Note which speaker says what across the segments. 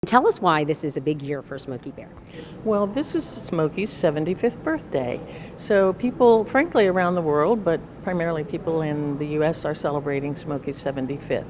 Speaker 1: Tell us why this is a big year for Smokey Bear.
Speaker 2: Well, this is Smokey's 75th birthday. So people, frankly, around the world, but primarily people in the U.S. are celebrating Smokey's 75th.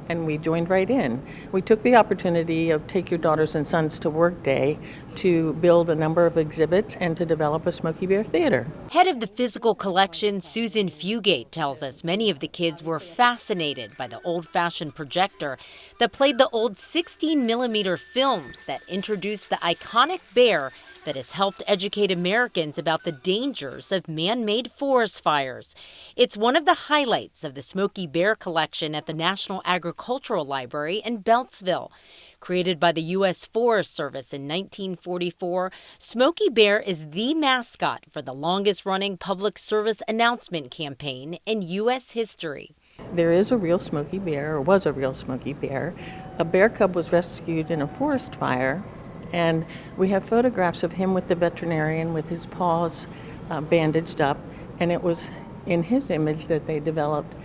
Speaker 2: And we joined right in. We took the opportunity of Take Your Daughters and Sons to Work Day to build a number of exhibits and to develop a Smokey Bear theater.
Speaker 3: Head of the physical collection, Susan Fugate, tells us many of the kids were fascinated by the old-fashioned projector that played the old 16mm films that introduced the iconic bear that has helped educate Americans about the dangers of man-made forest fires. It's one of the highlights of the Smokey Bear collection at the National Agricultural Library in Beltsville. Created by the U.S. Forest Service in 1944, Smokey Bear is the mascot for the longest-running public service announcement campaign in U.S. history.
Speaker 2: There is a real Smokey Bear, or was a real Smokey Bear. A bear cub was rescued in a forest fire, and we have photographs of him with the veterinarian with his paws bandaged up, and it was in his image that they developed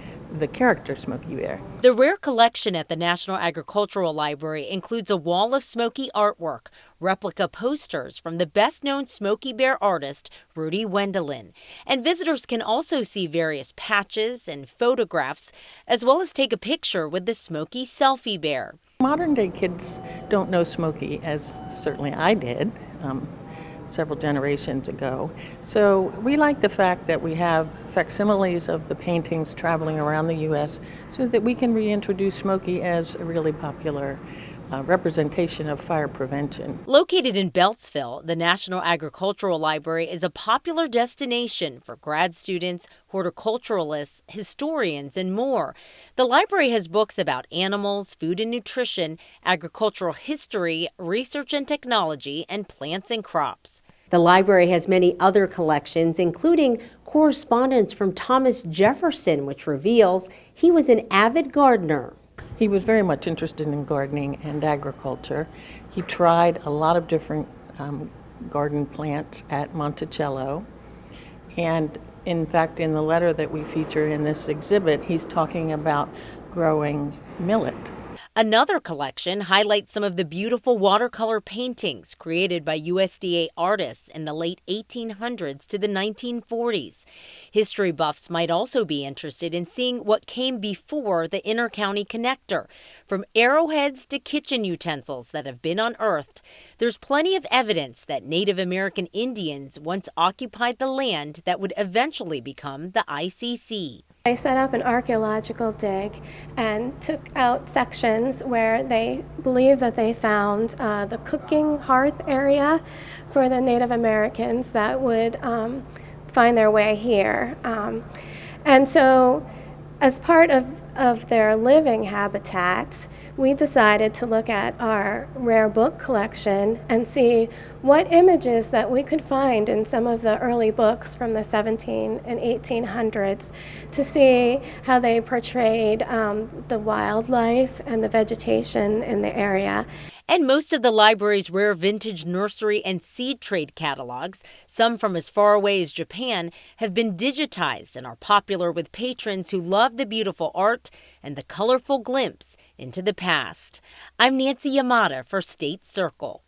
Speaker 2: the character Smokey Bear.
Speaker 3: The rare collection at the National Agricultural Library includes a wall of Smokey artwork, replica posters from the best-known Smokey Bear artist, Rudy Wendelin. And visitors can also see various patches and photographs, as well as take a picture with the Smokey selfie bear.
Speaker 2: Modern-day kids don't know Smokey, as certainly I did several generations ago. So we like the fact that we have facsimiles of the paintings traveling around the U.S. so that we can reintroduce Smokey as a really popular representation of fire prevention.
Speaker 3: Located in Beltsville, the National Agricultural Library is a popular destination for grad students, horticulturalists, historians, and more. The library has books about animals, food and nutrition, agricultural history, research and technology, and plants and crops.
Speaker 1: The library has many other collections, including correspondence from Thomas Jefferson, which reveals he was an avid gardener.
Speaker 2: He was very much interested in gardening and agriculture. He tried a lot of different garden plants at Monticello. And in fact, in the letter that we feature in this exhibit, he's talking about growing millet.
Speaker 3: Another collection highlights some of the beautiful watercolor paintings created by USDA artists in the late 1800s to the 1940s. History buffs might also be interested in seeing what came before the inter-county connector. From arrowheads to kitchen utensils that have been unearthed, there's plenty of evidence that Native American Indians once occupied the land that would eventually become the ICC.
Speaker 4: They set up an archaeological dig and took out sections where they believe that they found the cooking hearth area for the Native Americans that would find their way here. And so as part of their living habitats, we decided to look at our rare book collection and see what images that we could find in some of the early books from the 17 and 1800s to see how they portrayed the wildlife and the vegetation in the area.
Speaker 3: And most of the library's rare vintage nursery and seed trade catalogs, some from as far away as Japan, have been digitized and are popular with patrons who love the beautiful art and the colorful glimpse into the past. I'm Nancy Yamada for State Circle.